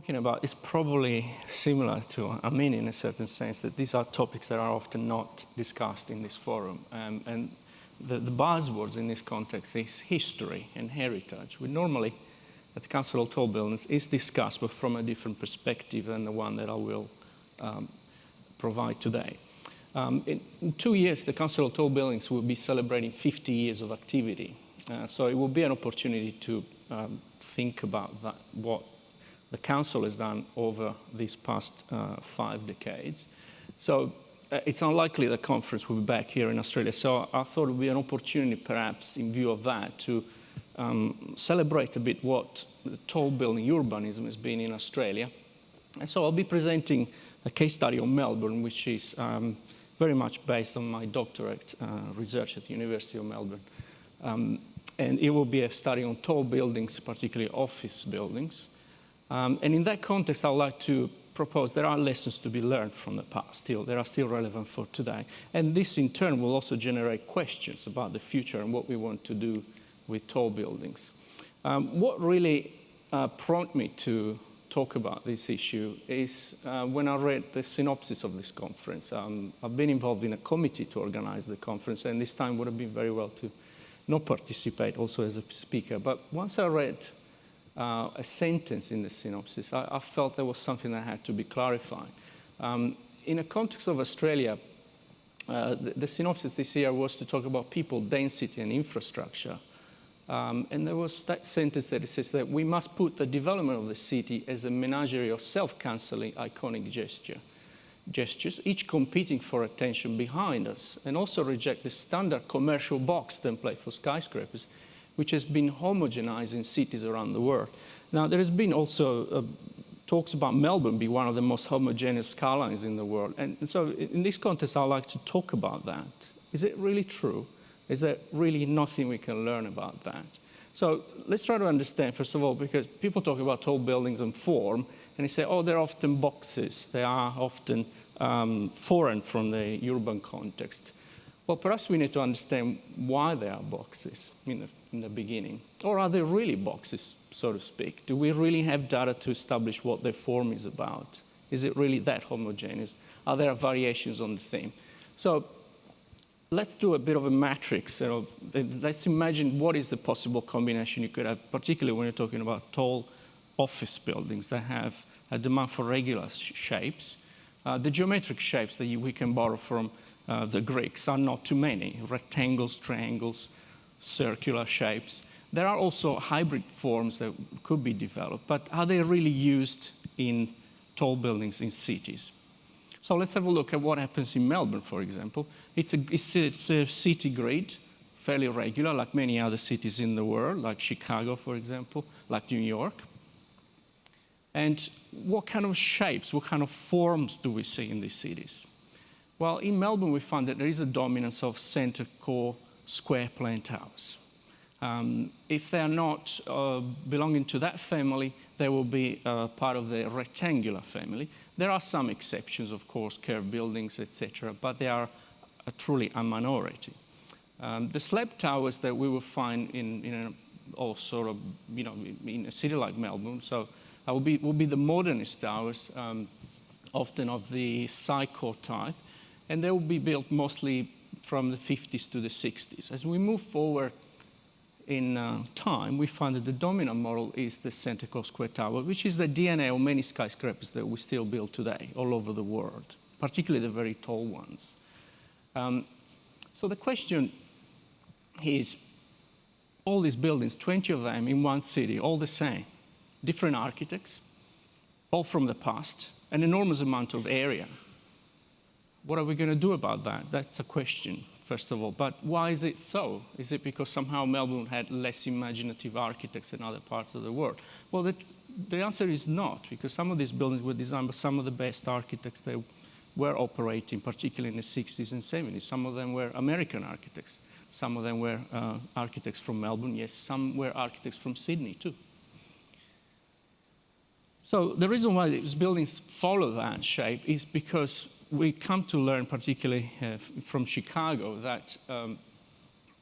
talking about is probably similar to Amin in a certain sense, that these are topics that are often not discussed in this forum. And the buzzwords in this context is history and heritage. We normally, at the Council of Tall Buildings, is discussed, but from a different perspective than the one that I will provide today. In 2 years, the Council of Tall Buildings will be celebrating 50 years of activity. So it will be an opportunity to think about that, what the Council has done over these past 5 decades. So it's unlikely the conference will be back here in Australia. So I thought it would be an opportunity, perhaps, in view of that, to celebrate a bit what the tall building urbanism has been in Australia. And so I'll be presenting a case study on Melbourne, which is very much based on my doctorate research at the University of Melbourne. And it will be a study on tall buildings, particularly office buildings. And in that context, I'd like to propose there are lessons to be learned from the past. They are still relevant for today. And this, in turn, will also generate questions about the future and what we want to do with tall buildings. What really prompted me to talk about this issue is when I read the synopsis of this conference. I've been involved in a committee to organize the conference, and this time would have been very well to not participate also as a speaker. But once I read a sentence in the synopsis, I felt there was something that had to be clarified. In a context of Australia, the synopsis this year was to talk about people, density, and infrastructure. And there was that sentence that it says that we must put the development of the city as a menagerie of self-cancelling iconic gestures, each competing for attention behind us, and also reject the standard commercial box template for skyscrapers, which has been homogenized in cities around the world. Now, there has been also talks about Melbourne being one of the most homogeneous skylines in the world. And so in this context, I'd like to talk about that. Is it really true? Is there really nothing we can learn about that? So let's try to understand, first of all, because people talk about tall buildings and form, and they say, oh, they're often boxes. They are often foreign from the urban context. Well, perhaps we need to understand why they are boxes in the beginning. Or are they really boxes, so to speak? Do we really have data to establish what their form is about? Is it really that homogeneous? Are there variations on the theme? So let's do a bit of a matrix. Let's imagine what is the possible combination you could have, particularly when you're talking about tall office buildings that have a demand for regular shapes. The geometric shapes that we can borrow from the Greeks are not too many: rectangles, triangles, circular shapes. There are also hybrid forms that could be developed, but are they really used in tall buildings in cities? So let's have a look at what happens in Melbourne, for example. It's a city grid, fairly regular, like many other cities in the world, like Chicago, for example, like New York. And what kind of shapes, what kind of forms do we see in these cities? Well, in Melbourne, we find that there is a dominance of center core square plane towers. If they are not belonging to that family, they will be part of the rectangular family. There are some exceptions, of course, curved buildings, etc., but they are truly a minority. The SLAB towers that we will find in a city like Melbourne, so will be the modernist towers, often of the psycho type, and they will be built mostly from the 50s to the 60s. As we move forward in time, we find that the dominant model is the center core square tower, which is the DNA of many skyscrapers that we still build today all over the world, particularly the very tall ones. So the question is, all these buildings, 20 of them in one city, all the same, different architects, all from the past, an enormous amount of area. What are we going to do about that? That's a question, first of all. But why is it so? Is it because somehow Melbourne had less imaginative architects than other parts of the world? Well, the answer is not, because some of these buildings were designed by some of the best architects that were operating, particularly in the 60s and 70s. Some of them were American architects. Some of them were architects from Melbourne. Yes, some were architects from Sydney, too. So the reason why these buildings follow that shape is because we come to learn, particularly from Chicago, that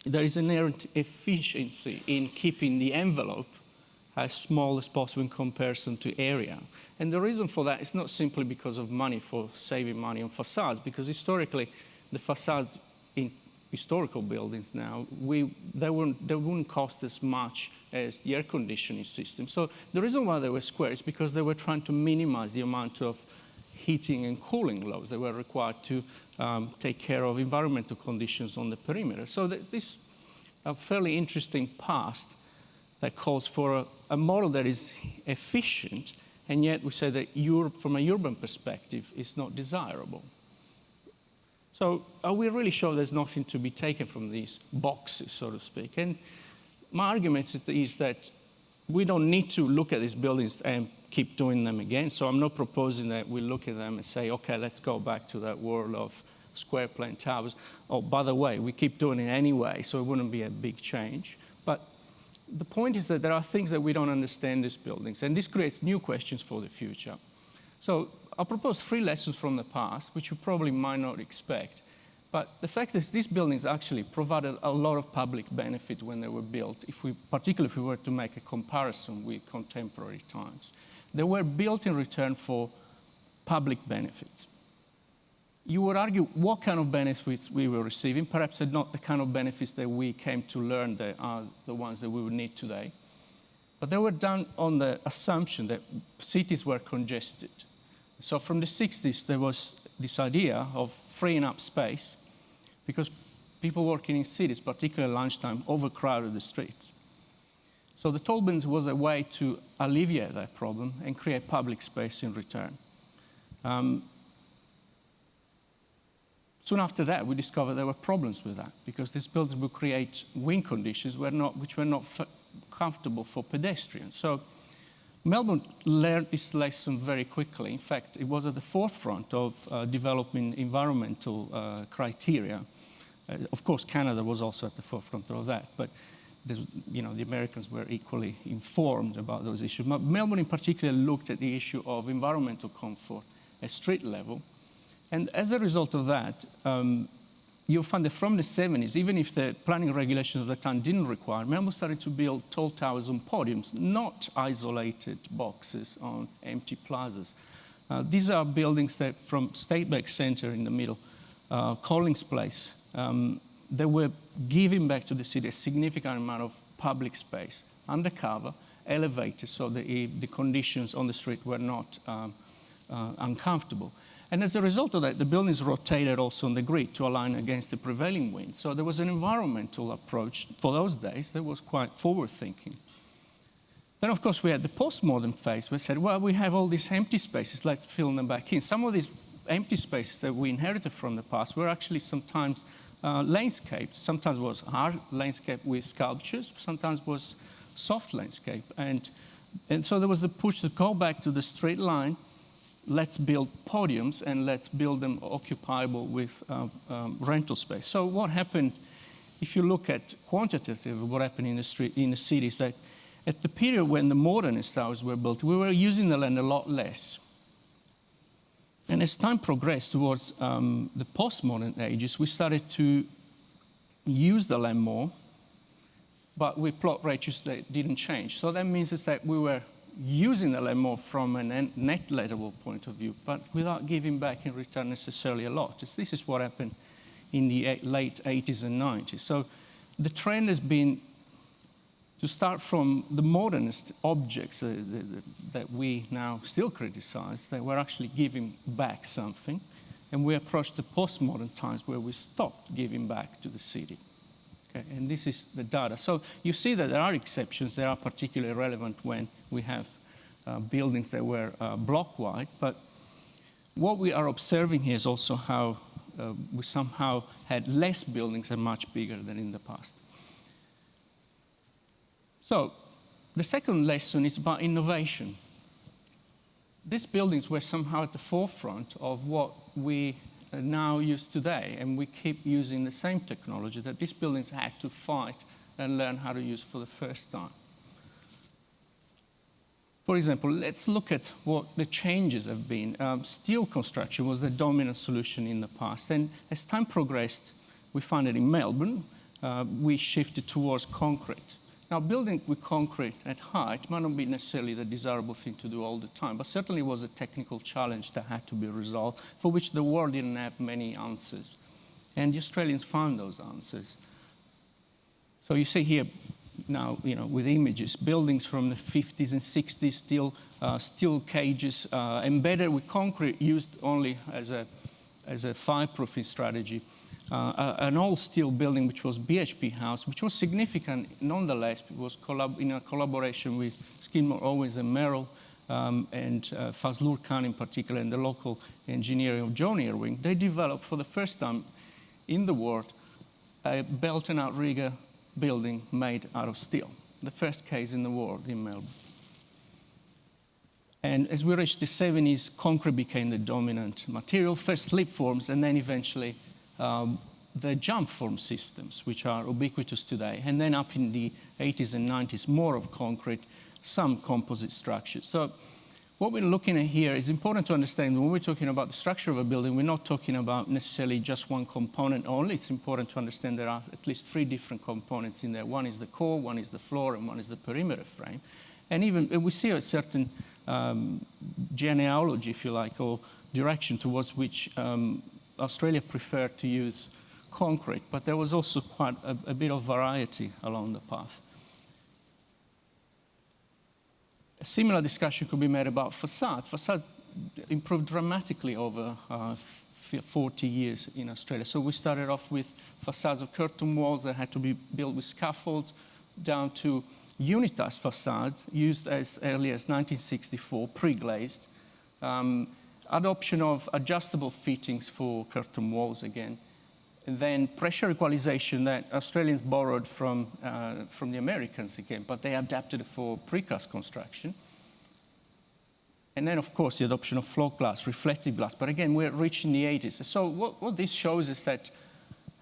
there is inherent efficiency in keeping the envelope as small as possible in comparison to area. And the reason for that is not simply because of money, for saving money on facades, because historically, the facades in historical buildings now, they wouldn't cost as much as the air conditioning system. So the reason why they were square is because they were trying to minimize the amount of heating and cooling loads that were required to take care of environmental conditions on the perimeter. So there's this fairly interesting past that calls for a model that is efficient, and yet we say that from a urban perspective, is not desirable. So are we really sure there's nothing to be taken from these boxes, so to speak? And my argument is that we don't need to look at these buildings and keep doing them again. So I'm not proposing that we look at them and say, okay, let's go back to that world of square plain towers. Oh, by the way, we keep doing it anyway, so it wouldn't be a big change. But the point is that there are things that we don't understand in these buildings, and this creates new questions for the future. So I'll propose 3 lessons from the past, which you probably might not expect. But the fact is these buildings actually provided a lot of public benefit when they were built, particularly if we were to make a comparison with contemporary times. They were built in return for public benefits. You would argue what kind of benefits we were receiving, perhaps not the kind of benefits that we came to learn that are the ones that we would need today. But they were done on the assumption that cities were congested. So from the 60s, there was this idea of freeing up space because people working in cities, particularly at lunchtime, overcrowded the streets. So the toll bins was a way to alleviate that problem and create public space in return. Soon after that, we discovered there were problems with that because these buildings would create wind conditions which were not comfortable for pedestrians. So Melbourne learned this lesson very quickly. In fact, it was at the forefront of developing environmental criteria. Of course, Canada was also at the forefront of that, but the Americans were equally informed about those issues. But Melbourne in particular looked at the issue of environmental comfort at street level. And as a result of that, you'll find that from the 70s, even if the planning regulations of the time didn't require, Melbourne started to build tall towers on podiums, not isolated boxes on empty plazas. These are buildings that from State Bank Centre in the middle, Collins Place, they were giving back to the city a significant amount of public space, undercover, elevated, so the conditions on the street were not uncomfortable. And as a result of that, the buildings rotated also on the grid to align against the prevailing wind. So there was an environmental approach for those days that was quite forward-thinking. Then, of course, we had the postmodern phase. We said, well, we have all these empty spaces, let's fill them back in. Some of these empty spaces that we inherited from the past were actually sometimes landscapes. Sometimes was hard landscape with sculptures, sometimes was soft landscape. And so there was a push to go back to the straight line. Let's build podiums and let's build them occupiable with rental space. So what happened, if you look at quantitatively what happened in the cities, that at the period when the modernist towers were built, we were using the land a lot less. And as time progressed towards the postmodern ages, we started to use the land more, but with plot ratios that didn't change. So that means is that we were using the land more from a net lettable point of view, but without giving back in return necessarily a lot. This is what happened in the late 80s and 90s. So the trend has been to start from the modernist objects that we now still criticize, that we're actually giving back something, and we approached the postmodern times where we stopped giving back to the city. Okay, and this is the data. So you see that there are exceptions that are particularly relevant when we have buildings that were block-wide, but what we are observing here is also how we somehow had less buildings and much bigger than in the past. So the second lesson is about innovation. These buildings were somehow at the forefront of what we now use today, and we keep using the same technology that these buildings had to fight and learn how to use for the first time. For example, let's look at what the changes have been. Steel construction was the dominant solution in the past, and as time progressed, we found that in Melbourne, we shifted towards concrete. Now, building with concrete at height might not be necessarily the desirable thing to do all the time, but certainly was a technical challenge that had to be resolved, for which the world didn't have many answers. And the Australians found those answers. So you see here now, with images, buildings from the 50s and 60s, steel cages embedded with concrete, used only as a fireproofing strategy. An old steel building, which was BHP House, which was significant nonetheless. It was in a collaboration with Skidmore, Owens and Merrill, and Fazlur Khan in particular, and the local engineer of John Irving. They developed for the first time in the world a belt and outrigger building made out of steel, the first case in the world in Melbourne. And as we reached the 70s, concrete became the dominant material, first slip forms, and then eventually the jump form systems, which are ubiquitous today. And then up in the 80s and 90s, more of concrete, some composite structures. So what we're looking at here is important to understand when we're talking about the structure of a building, we're not talking about necessarily just one component only. It's important to understand there are at least 3 different components in there. One is the core, one is the floor, and one is the perimeter frame. And even we see a certain genealogy, if you like, or direction towards which Australia preferred to use concrete, but there was also quite a bit of variety along the path. A similar discussion could be made about facades. Facades improved dramatically over 40 years in Australia. So we started off with facades of curtain walls that had to be built with scaffolds, down to unitized facades used as early as 1964, pre-glazed. Adoption of adjustable fittings for curtain walls again. And then pressure equalization that Australians borrowed from the Americans again, but they adapted it for precast construction. And then, of course, the adoption of float glass, reflective glass. But again, we're reaching the 80s. So what this shows is that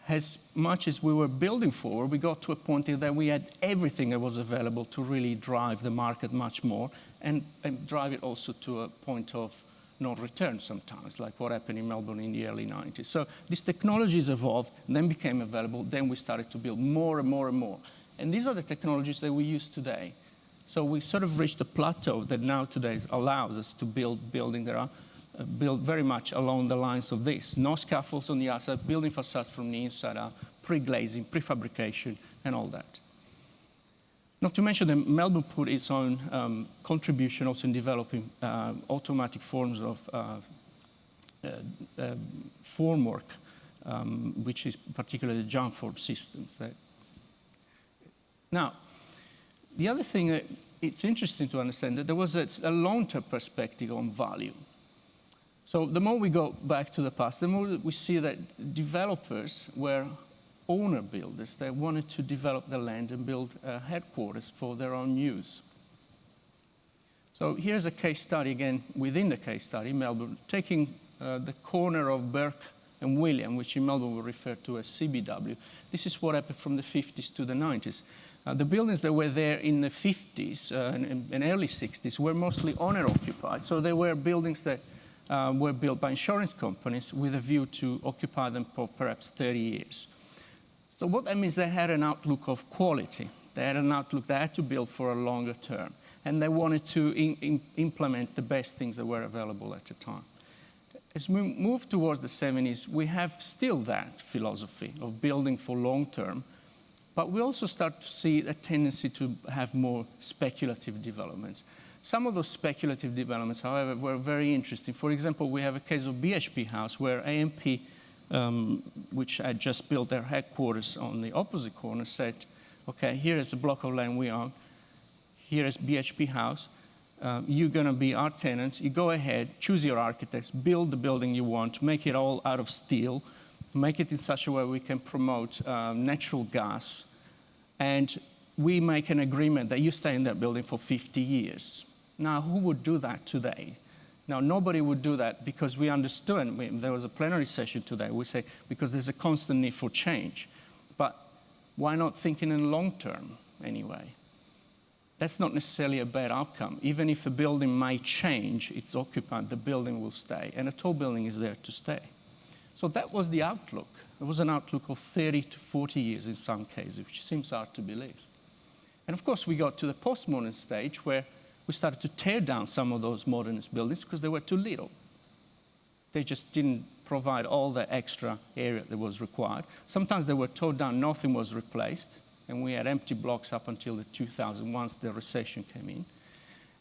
as much as we were building forward, we got to a point that we had everything that was available to really drive the market much more and drive it also to a point of no return sometimes, like what happened in Melbourne in the early 90s. So these technologies evolved, then became available, then we started to build more and more and more. And these are the technologies that we use today. So we sort of reached a plateau that now today allows us to build buildings that are built very much along the lines of this. No scaffolds on the outside, building facades from the inside out, pre-glazing, prefabrication, and all that. Not to mention that Melbourne put its own contribution also in developing automatic forms of formwork, which is particularly the jump form systems. Now, the other thing that it's interesting to understand that there was a long-term perspective on value. So the more we go back to the past, the more we see that developers were owner builders. They wanted to develop the land and build headquarters for their own use. So here's a case study, again, within the case study, Melbourne, taking the corner of Burke and William, which in Melbourne we refer to as CBW. This is what happened from the 50s to the 90s. The buildings that were there in the 50s and early 60s were mostly owner-occupied. So they were buildings that were built by insurance companies with a view to occupy them for perhaps 30 years. So what that means, they had an outlook of quality. They had an outlook they had to build for a longer term. And they wanted to implement the best things that were available at the time. As we move towards the 70s, we have still that philosophy of building for long term, but we also start to see a tendency to have more speculative developments. Some of those speculative developments, however, were very interesting. For example, we have a case of BHP House where AMP, which had just built their headquarters on the opposite corner, said, okay, here is a block of land we own. Here is BHP House. You're going to be our tenants. You go ahead, choose your architects, build the building you want, make it all out of steel, make it in such a way we can promote natural gas, and we make an agreement that you stay in that building for 50 years. Now, who would do that today? Now, nobody would do that because we understood, there was a plenary session today, we say, because there's a constant need for change. But why not thinking in long term anyway? That's not necessarily a bad outcome. Even if a building might change its occupant, the building will stay. And a tall building is there to stay. So that was the outlook. It was an outlook of 30 to 40 years in some cases, which seems hard to believe. And of course, we got to the postmodern stage where we started to tear down some of those modernist buildings because they were too little. They just didn't provide all the extra area that was required. Sometimes they were torn down, nothing was replaced, and we had empty blocks up until the 2000, once the recession came in.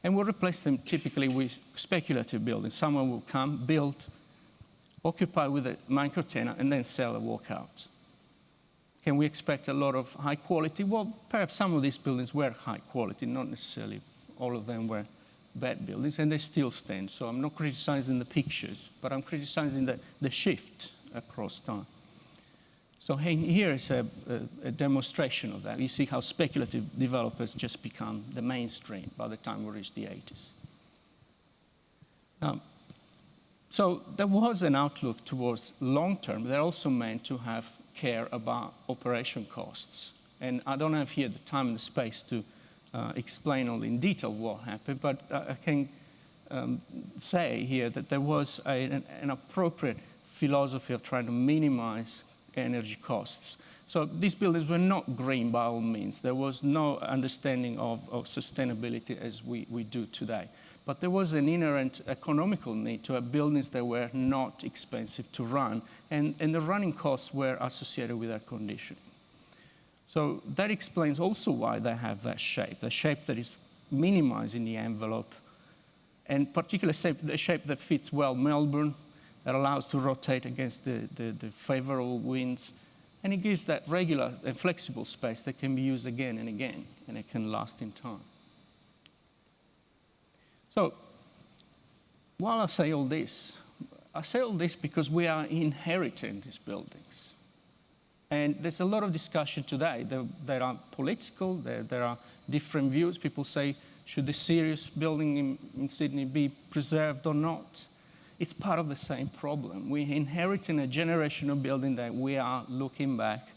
And we replaced them typically with speculative buildings. Someone will come, build, occupy with a micro tenant, and then sell and walk out. Can we expect a lot of high quality? Well, perhaps some of these buildings were high quality, not necessarily all of them were bad buildings, and they still stand. So I'm not criticizing the pictures, but I'm criticizing the shift across time. So here is a demonstration of that. You see how speculative developers just become the mainstream by the time we reach the 80s. So there was an outlook towards long term. They're also meant to have care about operation costs. And I don't have here the time and the space to explain all in detail what happened, but I can say here that there was an appropriate philosophy of trying to minimize energy costs. So these buildings were not green by all means. There was no understanding of sustainability as we do today. But there was an inherent economical need to have buildings that were not expensive to run, and the running costs were associated with air conditioning. So that explains also why they have that shape, the shape that is minimizing the envelope, and particularly the shape that fits well Melbourne, that allows to rotate against the favorable winds, and it gives that regular and flexible space that can be used again and again, and it can last in time. So while I say all this because we are inheriting these buildings. And there's a lot of discussion today. There are political, there are different views. People say, should the Sirius building in Sydney be preserved or not? It's part of the same problem. We're inheriting a generation of building that we are looking back,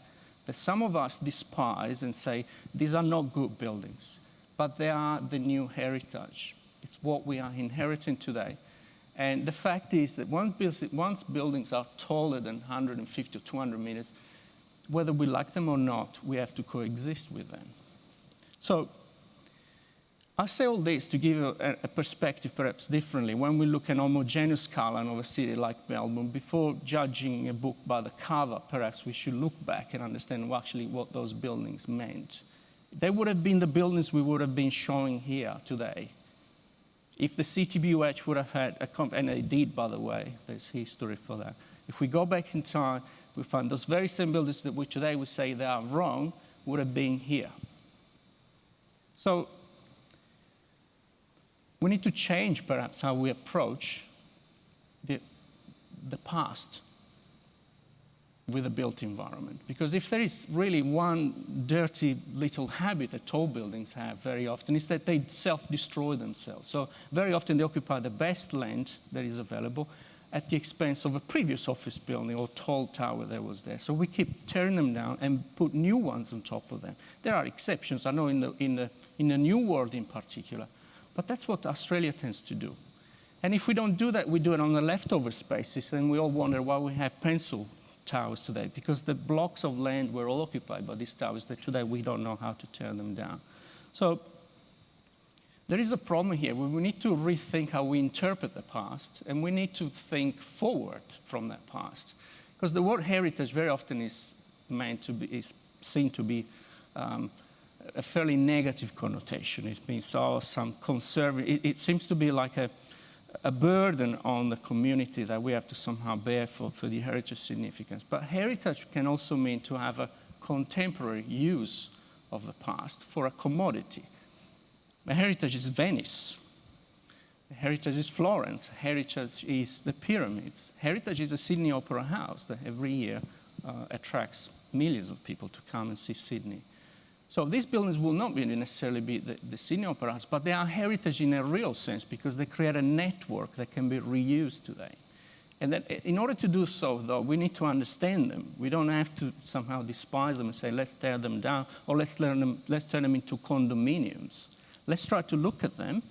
that some of us despise and say, these are not good buildings, but they are the new heritage. It's what we are inheriting today. And the fact is that once buildings are taller than 150 or 200 meters, whether we like them or not, we have to coexist with them. So I say all this to give you a perspective perhaps differently. When we look at homogeneous skyline of a city like Melbourne, before judging a book by the cover, perhaps we should look back and understand actually what those buildings meant. They would have been the buildings we would have been showing here today. If the CTBUH would have had and they did, by the way, there's history for that. If we go back in time, we find those very same buildings that we today would say they are wrong would have been here. So we need to change perhaps how we approach the past with the built environment. Because if there is really one dirty little habit that tall buildings have very often, is that they self-destroy themselves. So very often they occupy the best land that is available at the expense of a previous office building or tall tower that was there. So we keep tearing them down and put new ones on top of them. There are exceptions, I know in the New World in particular, but that's what Australia tends to do. And if we don't do that, we do it on the leftover spaces, and we all wonder why we have pencil towers today, because the blocks of land were all occupied by these towers that today we don't know how to tear them down. So there is a problem here. We need to rethink how we interpret the past, and we need to think forward from that past. Because the word heritage very often is seen to be a fairly negative connotation. It means some conservative. It seems to be like a burden on the community that we have to somehow bear for the heritage significance. But heritage can also mean to have a contemporary use of the past for a commodity. The heritage is Venice. The heritage is Florence. Heritage is the pyramids. Heritage is the Sydney Opera House that every year attracts millions of people to come and see Sydney. So these buildings will not necessarily be the Sydney Opera House, but they are heritage in a real sense because they create a network that can be reused today. And that in order to do so, though, we need to understand them. We don't have to somehow despise them and say, let's tear them down, or let's turn them into condominiums. Let's try to look at them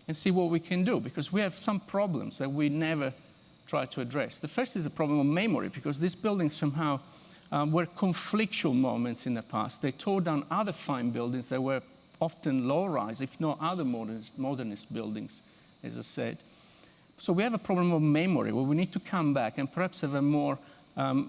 and see what we can do, because we have some problems that we never try to address. The first is the problem of memory, because these buildings somehow were conflictual moments in the past. They tore down other fine buildings that were often low-rise, if not other modernist buildings, as I said. So we have a problem of memory where we need to come back and perhaps have a more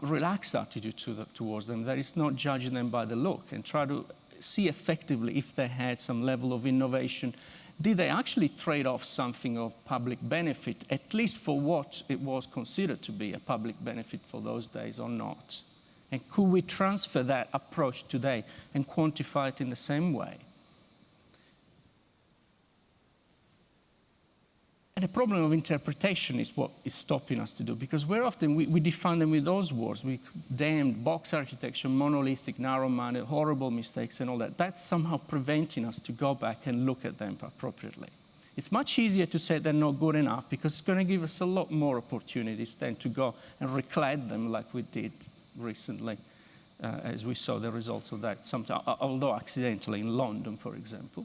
relaxed attitude towards them, that is not judging them by the look, and try to see effectively if they had some level of innovation. Did they actually trade off something of public benefit, at least for what it was considered to be a public benefit for those days or not? And could we transfer that approach today and quantify it in the same way? And the problem of interpretation is what is stopping us to do, because very often we define them with those words. We damned box architecture, monolithic, narrow-minded, horrible mistakes and all that. That's somehow preventing us to go back and look at them appropriately. It's much easier to say they're not good enough because it's going to give us a lot more opportunities than to go and reclad them like we did recently, as we saw the results of that, although accidentally in London, for example,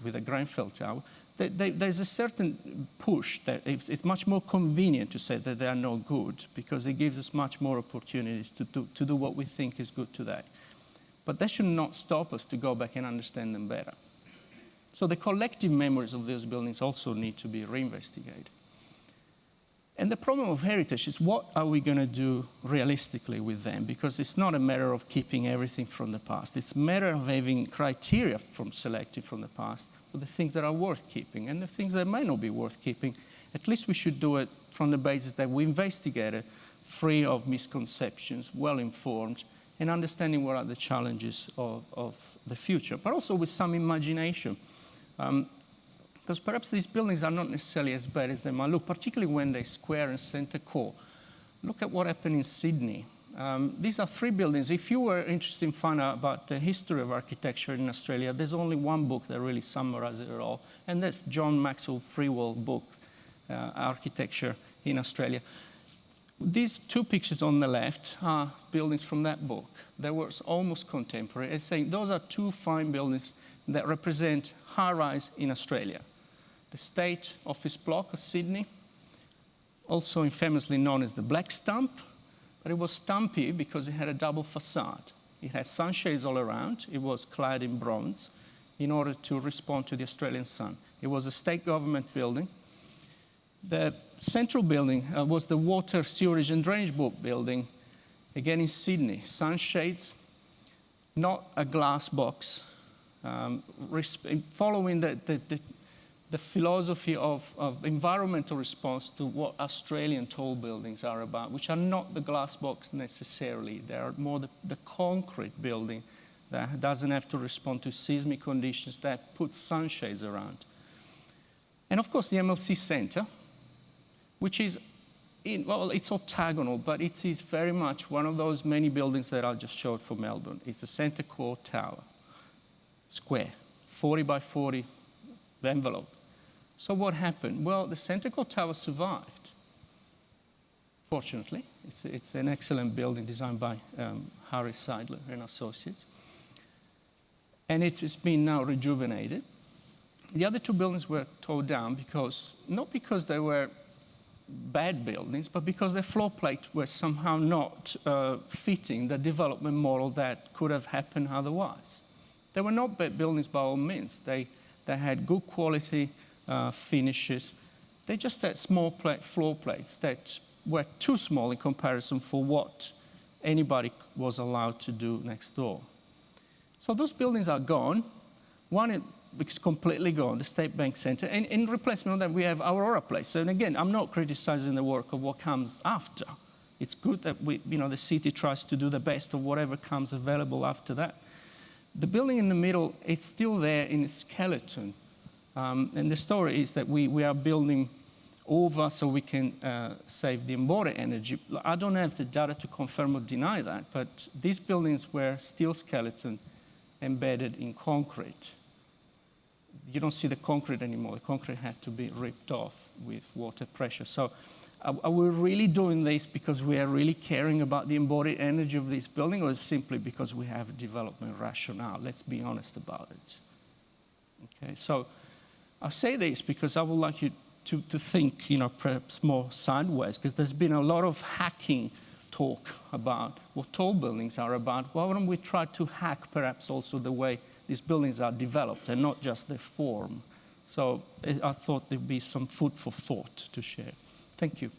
with the Grenfell Tower. There's a certain push that it's much more convenient to say that they are not good because it gives us much more opportunities to do what we think is good today. But that should not stop us to go back and understand them better. So the collective memories of those buildings also need to be reinvestigated. And the problem of heritage is, what are we going to do realistically with them? Because it's not a matter of keeping everything from the past. It's a matter of having criteria from selected from the past for the things that are worth keeping. And the things that might not be worth keeping, at least we should do it from the basis that we investigate it, free of misconceptions, well-informed, and understanding what are the challenges of the future, but also with some imagination. Because perhaps these buildings are not necessarily as bad as they might look, particularly when they're square and centre core. Look at what happened in Sydney. These are 3 buildings. If you were interested in finding out about the history of architecture in Australia, there's only one book that really summarizes it all, and that's John Maxwell Freewell's book, Architecture in Australia. These 2 pictures on the left are buildings from that book. They were almost contemporary. It's saying those are 2 fine buildings that represent high-rise in Australia. The State Office Block of Sydney, also infamously known as the Black Stump, but it was stumpy because it had a double facade. It had sunshades all around. It was clad in bronze in order to respond to the Australian sun. It was a state government building. The central building was the Water, Sewerage and Drainage Board building, again in Sydney. Sunshades, not a glass box, following the philosophy of environmental response to what Australian tall buildings are about, which are not the glass box necessarily. They are more the concrete building that doesn't have to respond to seismic conditions, that puts sunshades around. And of course, the MLC Centre, which is, well, it's octagonal, but it is very much one of those many buildings that I just showed for Melbourne. It's a centre core tower, square, 40 by 40 envelope. So what happened? Well, the centre core tower survived, fortunately. It's an excellent building designed by Harry Seidler and Associates. And it has been now rejuvenated. The other 2 buildings were torn down not because they were bad buildings, but because their floor plate were somehow not fitting the development model that could have happened otherwise. They were not bad buildings by all means. They had good quality finishes. They just had small floor plates that were too small in comparison for what anybody was allowed to do next door. So those buildings are gone. One is completely gone, the State Bank Centre, and in replacement of that we have Aurora Place. And again, I'm not criticizing the work of what comes after. It's good that the city tries to do the best of whatever comes available after that. The building in the middle, it's still there in its skeleton. And the story is that we are building over so we can save the embodied energy. I don't have the data to confirm or deny that, but these buildings were steel skeleton embedded in concrete. You don't see the concrete anymore. The concrete had to be ripped off with water pressure. So are we really doing this because we are really caring about the embodied energy of this building, or is it simply because we have a development rationale? Let's be honest about it. Okay, so I say this because I would like you to think, perhaps more sideways, because there's been a lot of hacking talk about what tall buildings are about, why don't we try to hack perhaps also the way these buildings are developed and not just their form? So I thought there'd be some food for thought to share. Thank you.